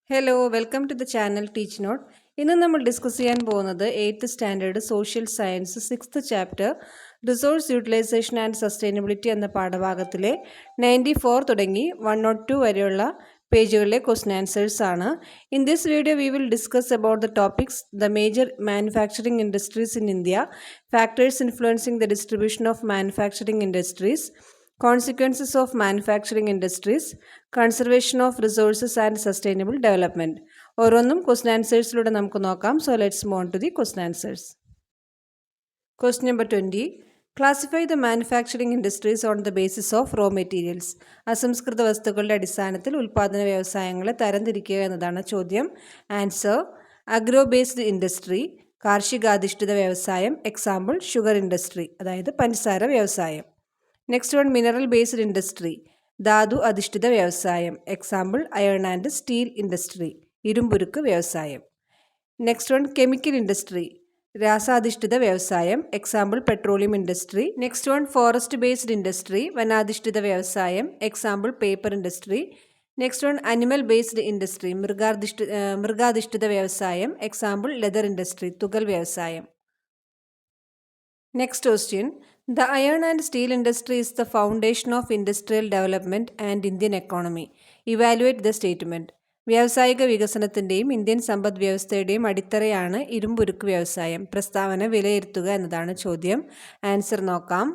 Hello welcome to the channel teach note. ഇന്ന് നമ്മൾ discuss ചെയ്യാൻ പോകുന്നത് 8th standard social science 6th chapter resource utilisation and sustainability എന്ന പാഠഭാഗത്തിലെ 94 തുടങ്ങി 102 വരെയുള്ള പേജുകളിലെ ക്വസ്റ്റ്യൻ ആൻസേഴ്സ് ആണ്. In this video we will discuss about the topics the major manufacturing industries in India, factors influencing the distribution of manufacturing industries, consequences of manufacturing industries, conservation of resources and sustainable development. ഓരോന്നും question ആൻസേഴ്സിലൂടെ നമുക്ക് നോക്കാം. So let's move on to the question answers. Question number 20. Classify the manufacturing industries on the basis of raw materials. അസംസ്കൃത വസ്തുക്കളുടെ അടിസ്ഥാനത്തിൽ ഉൽപ്പാദന വ്യവസായങ്ങളെ തരംതിരിക്കുക എന്നതാണ് ചോദ്യം. ആൻസർ: അഗ്രോ ബേസ്ഡ് ഇൻഡസ്ട്രി, കാർഷികാധിഷ്ഠിത വ്യവസായം. എക്സാമ്പിൾ: ഷുഗർ ഇൻഡസ്ട്രി, അതായത് പഞ്ചസാര വ്യവസായം. Next one: mineral based industry, ധാതു അധിഷ്ഠിത വ്യവസായം. Example: iron and steel industry, ഇരുമ്പുരുക്ക് വ്യവസായം. നെക്സ്റ്റ് വൺ: കെമിക്കൽ ഇൻഡസ്ട്രി, രാസാധിഷ്ഠിത വ്യവസായം. Example: petroleum industry. Next one: forest based industry, വനാധിഷ്ഠിത വ്യവസായം. Example: paper industry. Next one: animal based industry, മൃഗാധിഷ്ഠിത വ്യവസായം. എക്സാമ്പിൾ: ലെതർ ഇൻഡസ്ട്രി, തുകൽ വ്യവസായം. Next question. The iron and steel industry is the foundation of industrial development and Indian economy. Evaluate the statement. വ്യാവസായിക വികസനത്തിൻ്റെയും Indian സമ്പദ് വ്യവസ്ഥയുടെയും അടിത്തറയാണ് ഇരുമ്പുരുക്ക് വ്യവസായം. പ്രസ്താവന വിലയിരുത്തുക എന്നതാണ് ചോദ്യം. ആൻസർ നോക്കാം.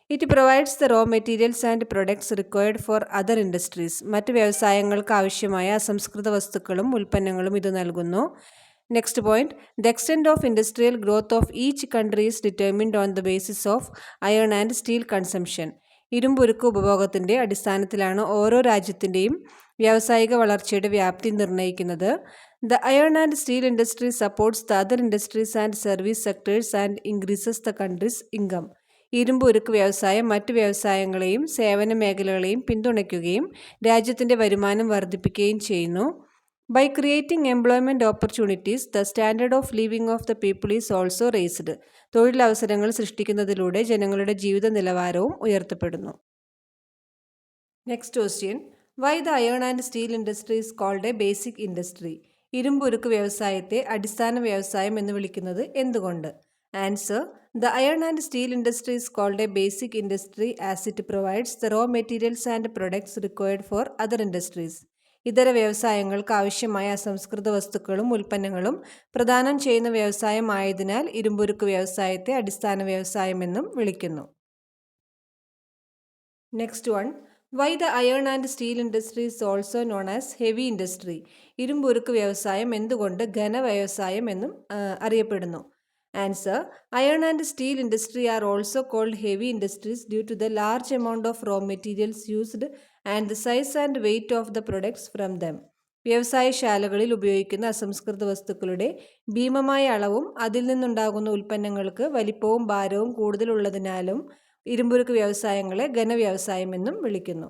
It provides the raw materials and products required for other industries. മറ്റ് വ്യവസായങ്ങൾക്ക് ആവശ്യമായ അസംസ്കൃത വസ്തുക്കളും ഉൽപ്പന്നങ്ങളും ഇത് നൽകുന്നു. Next point, the extent of industrial growth of each country is determined on the basis of iron and steel consumption. ഇരുമ്പുരുക്ക് ഉപഭോഗത്തിൻ്റെ അടിസ്ഥാനത്തിലാണ് ഓരോ രാജ്യത്തിൻ്റെയും വ്യാവസായിക വളർച്ചയുടെ വ്യാപ്തി നിർണ്ണയിക്കുന്നത്. The iron and steel industry supports the other industries and service sectors and increases the country's income. ഇരുമ്പുരുക്ക് വ്യവസായം മറ്റ് വ്യവസായങ്ങളെയും സേവന മേഖലകളെയും പിന്തുണയ്ക്കുകയും രാജ്യത്തിൻ്റെ വരുമാനം വർദ്ധിപ്പിക്കുകയും ചെയ്യുന്നു. By creating employment opportunities, the standard of living of the people is also raised. തൊഴിലവസരങ്ങൾ സൃഷ്ടിക്കുന്നതിലൂടെ ജനങ്ങളുടെ ജീവിത നിലവാരവും ഉയർത്തപ്പെടുന്നു. Next question. Why the iron and steel industry is called a basic industry. ഇരുമ്പുരുക്ക് വ്യവസായത്തെ അടിസ്ഥാന വ്യവസായം എന്ന് വിളിക്കുന്നത് എന്തുകൊണ്ട്? Answer: the iron and steel industry is called a basic industry as it provides the raw materials and products required for other industries. ഇതര വ്യവസായങ്ങൾക്ക് ആവശ്യമായ അസംസ്കൃത വസ്തുക്കളും ഉൽപ്പന്നങ്ങളും പ്രദാനം ചെയ്യുന്ന വ്യവസായം ആയതിനാൽ ഇരുമ്പുരുക്ക് വ്യവസായത്തെ അടിസ്ഥാന വ്യവസായമെന്നും വിളിക്കുന്നു. Next one: why the iron and steel industry is also known as heavy industry. ഇരുമ്പുരുക്ക് വ്യവസായം എന്തുകൊണ്ട് ഘന വ്യവസായം എന്നും അറിയപ്പെടുന്നു? Answer: iron and steel industry are also called heavy industries due to the large amount of raw materials used and the size and weight of the products from them. വ്യവസായശാലകളിൽ ഉപയോഗിക്കുന്ന അസംസ്കൃത വസ്തുക്കളുടെ ഭീമമായ അളവും അതിൽ നിന്നുണ്ടാകുന്ന ഉൽപ്പന്നങ്ങൾക്ക് വലിപ്പവും ഭാരവും കൂടുതലുള്ളതിനാലും ഇരുമ്പുരുക്ക് വ്യവസായങ്ങളെ ഘനവ്യവസായം എന്നും വിളിക്കുന്നു.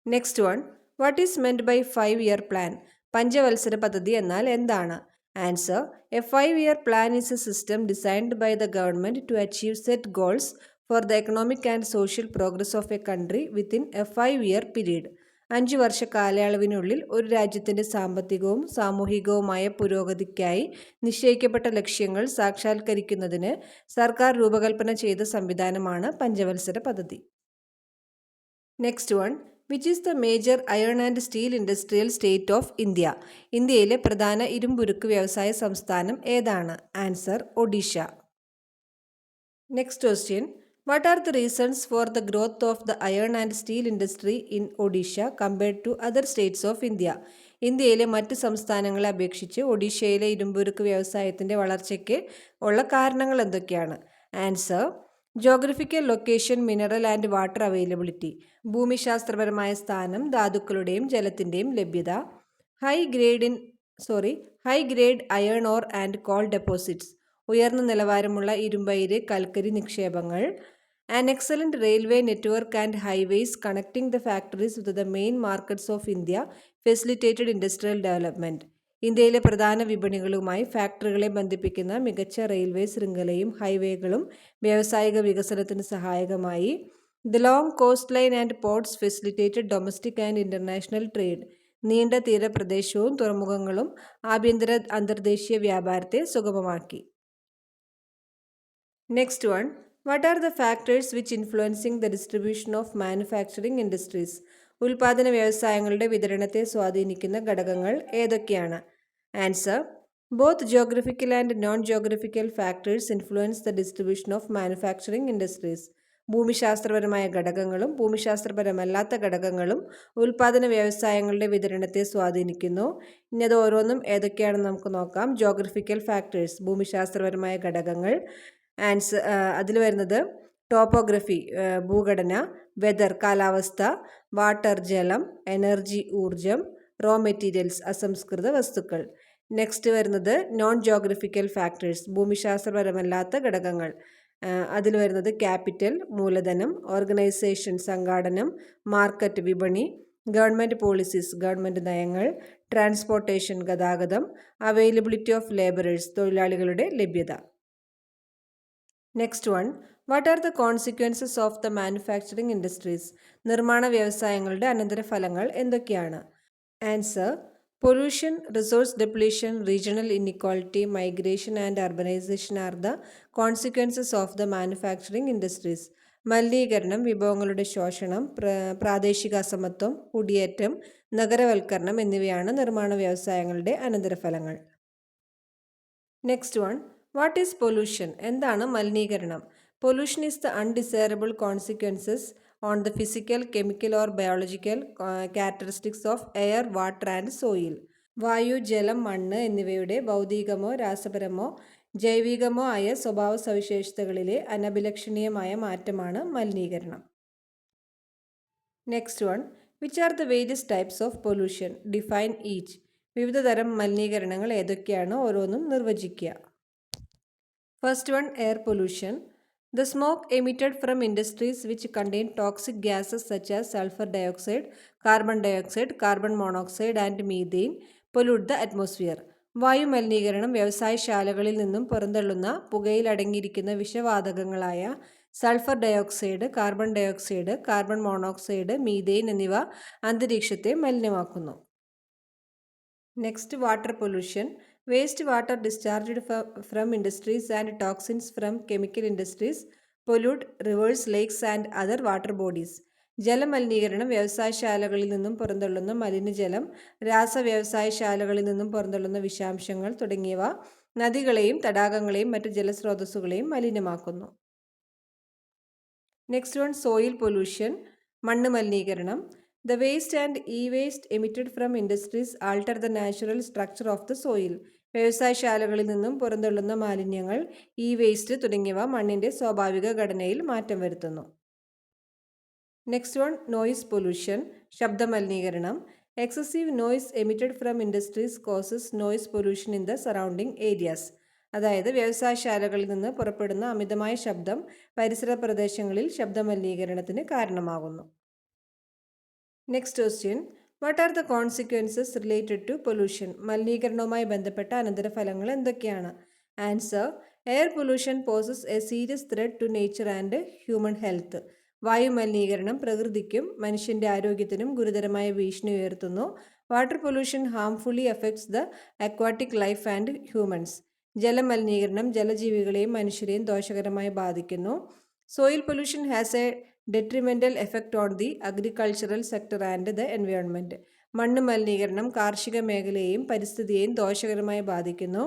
Next one: what is meant by 5-year plan? പഞ്ചവത്സര പദ്ധതി എന്നാൽ എന്താണ്? Answer: a 5-year plan is a system designed by the government to achieve set goals for the economic and social progress of a country within a 5-year period. 5 വർഷ കാലയളവിനുള്ളിൽ ഒരു രാജ്യത്തിൻ്റെ സാമ്പത്തികവും സാമൂഹികവുമായ പുരോഗതിക്കായി നിശ്ചയിക്കപ്പെട്ട ലക്ഷ്യങ്ങൾ സാക്ഷാത്കരിക്കുന്നതിന് സർക്കാർ രൂപകൽപ്പന ചെയ്ത സംവിധാനമാണ് പഞ്ചവത്സര പദ്ധതി. Next one: which is the major iron and steel industrial state of India? ഇന്ത്യയിലെ പ്രധാന ഇരുമ്പുരുക്ക് വ്യവസായ സംസ്ഥാനം ഏതാണ്? Answer: Odisha. Next question. What are the reasons for the growth of the iron and steel industry in Odisha compared to other states of India? ഇന്ത്യയിലെ മറ്റ് സംസ്ഥാനങ്ങളെ അപേക്ഷിച്ച് ഒഡീഷയിലെ ഇരുമ്പുരുക്ക് വ്യവസായത്തിൻ്റെ വളർച്ചയ്ക്ക് ഉള്ള കാരണങ്ങൾ എന്തൊക്കെയാണ്? Answer: geographical location, mineral and water availability, ഭൂമിശാസ്ത്രപരമായ സ്ഥാനം, ധാതുക്കളുടെയും ജലത്തിൻ്റെയും ലഭ്യത, high grade iron or and call deposits, ഉയർന്ന നിലവാരമുള്ള ഇരുമ്പയിര് കൽക്കരി നിക്ഷേപങ്ങൾ, an excellent railway network and highways connecting the factories with the main markets of India facilitated industrial development. ഇന്ത്യയിലെ പ്രധാന വിപണികളുമായി ഫാക്ടറികളെ ബന്ധിപ്പിക്കുന്ന മികച്ച റെയിൽവേ ശൃംഖലയും ഹൈവേകളും വ്യാവസായിക വികസനത്തിന് സഹായകമായി. The long coast line and ports facilitated domestic and international trade. നീണ്ട തീരപ്രദേശവും തുറമുഖങ്ങളും ആഭ്യന്തര അന്തർദേശീയ വ്യാപാരത്തെ സുഗമമാക്കി. Next one, what are the factors which influencing the distribution of manufacturing industries? ഉൽപാദന വ്യവസായങ്ങളുടെ വിതരണത്തെ സ്വാധീനിക്കുന്ന ഘടകങ്ങൾ ഏതൊക്കെയാണ്? Answer, both geographical and non-geographical factors influence the distribution of manufacturing industries. ഭൂമിശാസ്ത്രപരമായ ഘടകങ്ങളും ഭൂമിശാസ്ത്രപരമല്ലാത്ത ഘടകങ്ങളും ഉൽപാദന വ്യവസായങ്ങളുടെ വിതരണത്തെ സ്വാധീനിക്കുന്നു. ഇനി അത് ഓരോന്നും ഏതൊക്കെയാണെന്ന് നമുക്ക് നോക്കാം. ജോഗ്രഫിക്കൽ ഫാക്ടേഴ്സ്, ഭൂമിശാസ്ത്രപരമായ ഘടകങ്ങൾ. അതിൽ വരുന്നത് ടോപ്പോഗ്രഫി, ഭൂഘടന, വെതർ, കാലാവസ്ഥ, വാട്ടർ, ജലം, എനർജി, ഊർജം, റോ മെറ്റീരിയൽസ്, അസംസ്കൃത വസ്തുക്കൾ. നെക്സ്റ്റ് വരുന്നത് നോൺ ജോഗ്രഫിക്കൽ ഫാക്ടേഴ്സ്, ഭൂമിശാസ്ത്രപരമല്ലാത്ത ഘടകങ്ങൾ. അതിൽ വരുന്നത് ക്യാപിറ്റൽ, മൂലധനം, ഓർഗനൈസേഷൻ, സംഘാടനം, മാർക്കറ്റ്, വിപണി, ഗവൺമെൻറ് പോളിസീസ്, ഗവൺമെൻറ് നയങ്ങൾ, ട്രാൻസ്പോർട്ടേഷൻ, ഗതാഗതം, അവൈലബിലിറ്റി ഓഫ് ലേബറേഴ്സ്, തൊഴിലാളികളുടെ ലഭ്യത. Next one, what are the consequences of the manufacturing industries? നിർമ്മാണ വ്യവസായങ്ങളുടെ അനന്തരഫലങ്ങൾ എന്തൊക്കെയാണ്? Answer, pollution, resource depletion, regional inequality, migration and urbanisation are the consequences of the manufacturing industries. മലിനീകരണം, വിഭവങ്ങളുടെ ശോഷണം, പ്രാദേശിക അസമത്വം, കുടിയേറ്റം, നഗരവൽക്കരണം എന്നിവയാണ് നിർമ്മാണ വ്യവസായങ്ങളുടെ അനന്തരഫലങ്ങൾ. Next one, what is pollution? എന്താണ് മലിനീകരണം? Pollution is the undesirable consequences on the physical, chemical or biological characteristics of air, water and soil. വായു, ജലം, മണ്ണ് എന്നിവയുടെ ഭൗതികമോ രാസപരമോ ജൈവികമോ ആയ സ്വഭാവ സവിശേഷതകളിലെ അനഭിലഷണീയമായ മാറ്റമാണ് മലിനീകരണം. Next one, which are the various types of pollution? Define each. വിവിധ തരം മലിനീകരണങ്ങൾ ഏതൊക്കെയാണ്? ഓരോന്നും നിർവചിക്കുക. First one, air pollution. The smoke emitted from industries which contain toxic gases such as sulfur dioxide, carbon monoxide and methane pollute the atmosphere. വായു മലിനീകരണം വ്യവസായശാലകളിൽ നിന്നും പുറന്തള്ളുന്ന പുകയിൽ അടങ്ങിയിരിക്കുന്ന വിഷവാതകങ്ങളായ sulphur dioxide, carbon monoxide, methane എന്നിവ അന്തരീക്ഷത്തെ മലിനമാക്കുന്നു. Next, water pollution. Waste water discharged from industries and toxins from chemical industries pollute rivers, lakes and other water bodies. ജലമലിനീകരണം വ്യവസായശാലകളിൽ നിന്നും പുറന്തള്ളുന്ന മലിനജലം, രാസവ്യവസായശാലകളിൽ നിന്നും പുറന്തള്ളുന്ന വിഷാംശങ്ങൾ തുടങ്ങിയവ നദികളെയും തടാകങ്ങളെയും മറ്റ് ജലസ്രോതസ്സുകളെയും മലിനമാക്കുന്നു. നെക്സ്റ്റ് വൺ, സോയിൽ പൊല്യൂഷൻ, മണ്ണ് മലിനീകരണം. The waste and e-waste emitted from industries alter the natural structure of the soil. വ്യവസായശാലകളിൽ നിന്നും പുറന്തള്ളുന്ന മാലിന്യങ്ങൾ, ഇ വേസ്റ്റ് തുടങ്ങിയവ മണ്ണിൻ്റെ സ്വാഭാവിക ഘടനയിൽ മാറ്റം വരുത്തുന്നു. നെക്സ്റ്റ് വൺ, നോയിസ് പൊല്യൂഷൻ, ശബ്ദമലിനീകരണം. Excessive noise emitted from industries causes noise pollution in the surrounding areas. അതായത് വ്യവസായശാലകളിൽ നിന്ന് പുറപ്പെടുന്ന അമിതമായ ശബ്ദം പരിസര പ്രദേശങ്ങളിൽ ശബ്ദമലിനീകരണത്തിന് കാരണമാകുന്നു. Next question, what are the consequences related to pollution? മലിനീകരണവുമായി ബന്ധപ്പെട്ട അനന്തരഫലങ്ങൾ എന്തൊക്കെയാണ്? Answer, air pollution poses a serious threat to nature and human health. വായു മലിനീകരണം പ്രകൃതിക്കും മനുഷ്യൻ്റെ ആരോഗ്യത്തിനും ഗുരുതരമായ ഭീഷണി ഉയർത്തുന്നു. Water pollution harmfully effects the aquatic life and humans. ജലമലിനീകരണം ജലജീവികളെയും മനുഷ്യരെയും ദോഷകരമായി ബാധിക്കുന്നു. Soil pollution has a detrimental effect on the agricultural sector and the environment. മണ്ണ് മലിനീകരണം കാർഷിക മേഖലയെയും പരിസ്ഥിതിയെയും ദോഷകരമായി ബാധിക്കുന്നു.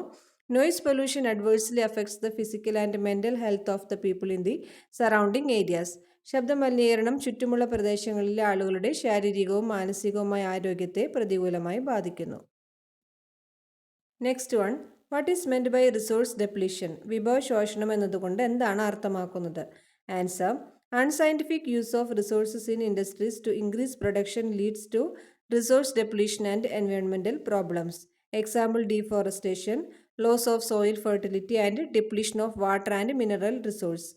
Noise pollution adversely affects the physical and mental health of the people in the surrounding areas. ശബ്ദമലിനീകരണം ചുറ്റുമുള്ള പ്രദേശങ്ങളിലെ ആളുകളുടെ ശാരീരികവും മാനസികവുമായ ആരോഗ്യത്തെ പ്രതികൂലമായി ബാധിക്കുന്നു. Next one, what is meant by resource depletion? വിഭവ ശോഷണം എന്നതുകൊണ്ട് എന്താണ് അർത്ഥമാക്കുന്നത്? Answer, unscientific use of resources in industries to increase production leads to resource depletion and environmental problems. Example, deforestation, loss of soil fertility and depletion of water and mineral resource.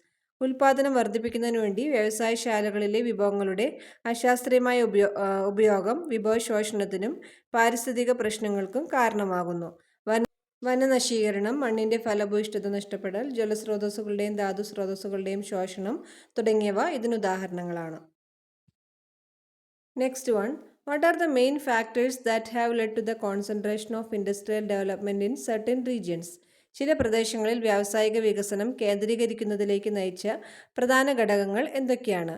ഉൽപാദനം വർദ്ധിപ്പിക്കുന്നതിന് വേണ്ടി വ്യവസായശാലകളിലെ വിഭവങ്ങളുടെ അശാസ്ത്രീയമായ ഉപയോഗം വിഭവശോഷണത്തിനും പാരിസ്ഥിതിക പ്രശ്നങ്ങൾക്കും കാരണമാകുന്നു. വനനശീകരണം, മണ്ണിൻ്റെ ഫലഭൂയിഷ്ഠത നഷ്ടപ്പെടൽ, ജലസ്രോതസ്സുകളുടെയും ധാതുസ്രോതസ്സുകളുടെയും ശോഷണം തുടങ്ങിയവ ഇതിനുദാഹരണങ്ങളാണ്. Next one, What are the main factors that have led to the concentration of industrial development in certain regions? ചില പ്രദേശങ്ങളിൽ വ്യാവസായിക വികസനം കേന്ദ്രീകരിക്കുന്നതിലേക്ക് നയിച്ച പ്രധാന ഘടകങ്ങൾ എന്തൊക്കെയാണ്?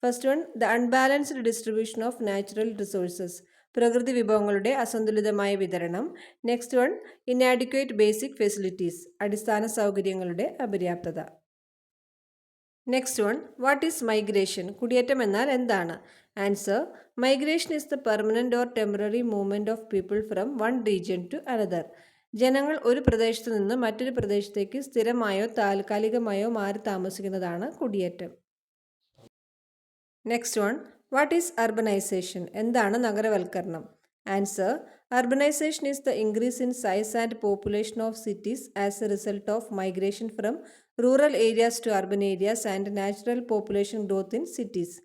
First one, the unbalanced distribution of natural resources. പ്രകൃതി വിഭവങ്ങളുടെ അസന്തുലിതമായ വിതരണം. Next one, inadequate basic facilities. അടിസ്ഥാന സൗകര്യങ്ങളുടെ അപര്യാപ്തത. Next one, what is migration? കുടിയേറ്റം എന്നാൽ എന്താണ്? Answer, migration is the permanent or temporary movement of people from one region to another. ജനങ്ങൾ ഒരു പ്രദേശത്ത് നിന്ന് മറ്റൊരു പ്രദേശത്തേക്ക് സ്ഥിരമായോ താൽക്കാലികമായോ മാറി താമസിക്കുന്നതാണ് കുടിയേറ്റം. Next one, what is urbanisation? എന്താണ് നഗരവൽക്കരണം? Answer, urbanisation is the increase in size and population of cities as a result of migration from rural areas to urban areas and natural population growth in cities.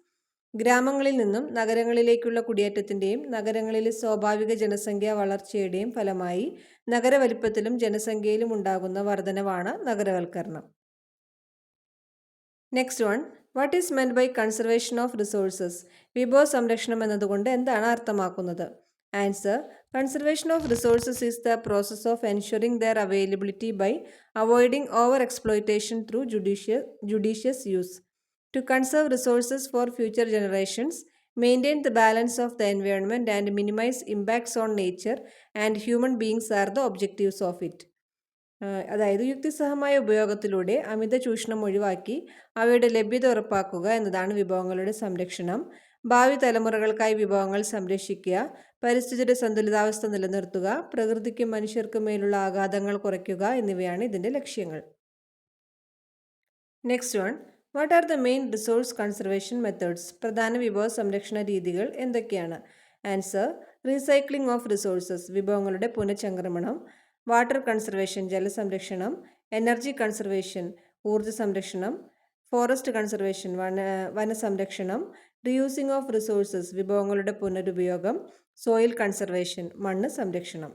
ഗ്രാമങ്ങളിൽ നിന്നും നഗരങ്ങളിലേക്കുള്ള കുടിയേറ്റത്തിൻ്റെയും നഗരങ്ങളിലെ സ്വാഭാവിക ജനസംഖ്യാ വളർച്ചയുടെയും ഫലമായി നഗരവലിപ്പത്തിലും ജനസംഖ്യയിലും ഉണ്ടാകുന്ന വർധനവാണ് നഗരവൽക്കരണം. Next one, what is meant by conservation of resources? വിഭവ സംരക്ഷണം എന്നതുകൊണ്ട് എന്താണ് അർത്ഥമാക്കുന്നത്? Answer, conservation of resources is the process of ensuring their availability by avoiding over exploitation through judicious use. To conserve resources for future generations, maintain the balance of the environment and minimize impacts on nature and human beings are the objectives of it. അതായത് യുക്തിസഹമായ ഉപയോഗത്തിലൂടെ അമിത ചൂഷണം ഒഴിവാക്കി അവയുടെ ലഭ്യത ഉറപ്പാക്കുക എന്നതാണ് വിഭവങ്ങളുടെ സംരക്ഷണം. ഭാവി തലമുറകൾക്കായി വിഭവങ്ങൾ സംരക്ഷിക്കുക, പരിസ്ഥിതിയുടെ സന്തുലിതാവസ്ഥ നിലനിർത്തുക, പ്രകൃതിക്കും മനുഷ്യർക്കും മേലുള്ള ആഘാതങ്ങൾ കുറയ്ക്കുക എന്നിവയാണ് ഇതിൻ്റെ ലക്ഷ്യങ്ങൾ. Next one, what are the main resource conservation methods? പ്രധാന വിഭവ സംരക്ഷണ രീതികൾ എന്തൊക്കെയാണ്? Answer, recycling of resources. വിഭവങ്ങളുടെ പുനഃചംക്രമണം. Water conservation. ജലസംരക്ഷണം. Energy conservation. ഊർജ്ജ സംരക്ഷണം. Forest conservation. വനസംരക്ഷണം. Reusing of resources. വിഭവങ്ങളുടെ പുനരുപയോഗം. Soil conservation. മണ്ണ് സംരക്ഷണം.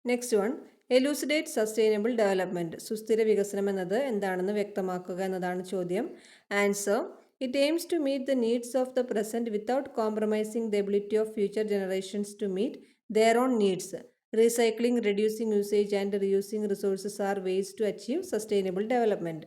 Next one, elucidate sustainable development. സുസ്ഥിര വികസനം എന്നത് എന്താണെന്ന് വ്യക്തമാക്കുക എന്നതാണ് ചോദ്യം. Answer, it aims to meet the needs of the present without compromising the ability of future generations to meet their own needs. Recycling, reducing usage and reusing resources are ways to achieve sustainable development.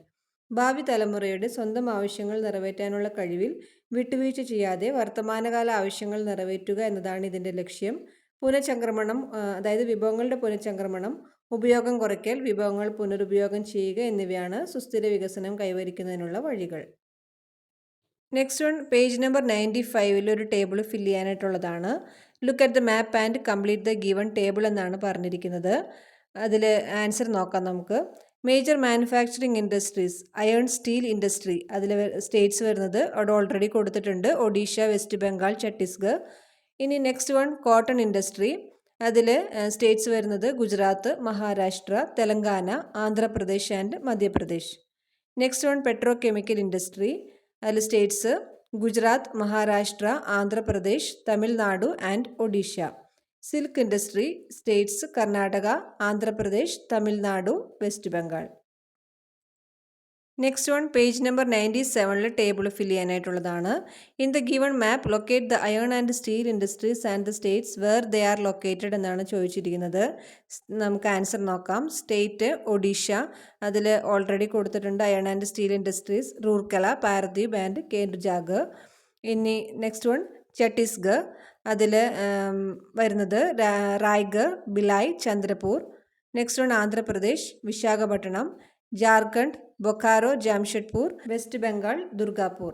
ഭാവി തലമുറയുടെ സ്വന്തം ആവശ്യങ്ങൾ നിറവേറ്റാനുള്ള കഴിവിൽ വിട്ടുവീഴ്ച ചെയ്യാതെ വർത്തമാനകാല ആവശ്യങ്ങൾ നിറവേറ്റുക എന്നതാണ് ഇതിൻ്റെ ലക്ഷ്യം. പുനഃചംക്രമണം, അതായത് വിഭവങ്ങളുടെ പുനഃചംക്രമണം, ഉപയോഗം കുറയ്ക്കൽ, വിഭവങ്ങൾ പുനരുപയോഗം ചെയ്യുക എന്നിവയാണ് സുസ്ഥിര വികസനം കൈവരിക്കുന്നതിനുള്ള വഴികൾ. നെക്സ്റ്റ് വൺ, പേജ് നമ്പർ 95 ഒരു ടേബിൾ ഫില്ല് ചെയ്യാനായിട്ടുള്ളതാണ്. Look at the map and complete the given table എന്നാണ് പറഞ്ഞിരിക്കുന്നത്. അതിൽ ആൻസർ നോക്കാം നമുക്ക്. Major manufacturing industries, iron steel industry. അതിൽ സ്റ്റേറ്റ്സ് വരുന്നത് അവിടെ ഓൾറെഡി കൊടുത്തിട്ടുണ്ട്. ഒഡീഷ, വെസ്റ്റ് ബംഗാൾ, ഛത്തീസ്ഗഡ്. ഇനി നെക്സ്റ്റ് വൺ, കോട്ടൺ ഇൻഡസ്ട്രി. അതിൽ സ്റ്റേറ്റ്സ് വരുന്നത് Gujarat, Maharashtra, Telangana, Andhra Pradesh and Madhya Pradesh. Next one, petrochemical industry. അതിൽ states Gujarat, Maharashtra, Andhra Pradesh, Tamil Nadu and Odisha. Silk industry. States Karnataka, Andhra Pradesh, Tamil Nadu, West Bengal. Next one, page number 97 table fill ചെയ്യാനായിട്ടുള്ളതാണ്. In the given map locate the iron and steel industries and the states where they are located എന്നാണ് ചോദിച്ചിരിക്കുന്നത്. നമുക്ക് answer നോക്കാം. State Odisha. അതിൽ already കൊടുത്തിട്ടുണ്ട് iron and steel industries Rourkela, Paradip and Kendujhar. ഇനി next one, Chhattisgarh. അതിൽ വരുന്നത് റായ്ഗർ, ബിലായ്, ചന്ദ്രപൂർ. Next one, Andhra Pradesh Visakhapatnam, Jharkhand Bokaro, Jamshedpur, West Bengal Durgapur.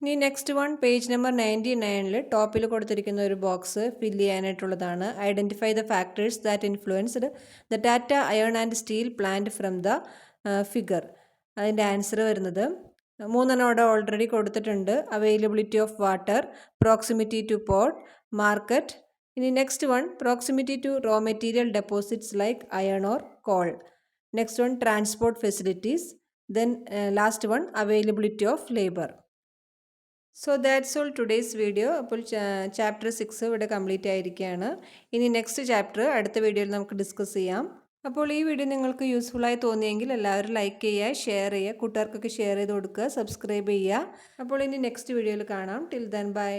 ഇനി നെക്സ്റ്റ് വൺ, പേജ് നമ്പർ 99 ടോപ്പിൽ കൊടുത്തിരിക്കുന്ന ഒരു ബോക്സ് ഫില്ല് ചെയ്യാനായിട്ടുള്ളതാണ്. Identify the factors that influenced the Tata iron and steel plant from the figure. അതിൻ്റെ ആൻസർ വരുന്നത് 3 അവിടെ ഓൾറെഡി കൊടുത്തിട്ടുണ്ട്. Availability of water, proximity to port, market. ഇനി next one, proximity to raw material deposits like iron ore coal. Next one, transport facilities. Then last one, availability of labour. So that's all today's video. അപ്പോൾ chapter 6 ഇവിടെ complete ആയിരിക്കുകയാണ്. ഇനി next chapter അടുത്ത വീഡിയോയിൽ നമുക്ക് discuss ചെയ്യാം. അപ്പോൾ ഈ വീഡിയോ നിങ്ങൾക്ക് യൂസ്ഫുള്ളായി തോന്നിയെങ്കിൽ എല്ലാവരും ലൈക്ക് ചെയ്യുക, ഷെയർ ചെയ്യുക, കൂട്ടുകാർക്കൊക്കെ ഷെയർ ചെയ്ത് കൊടുക്കുക, സബ്സ്ക്രൈബ് ചെയ്യുക. അപ്പോൾ ഇനി നെക്സ്റ്റ് വീഡിയോയിൽ കാണാം. Till then bye.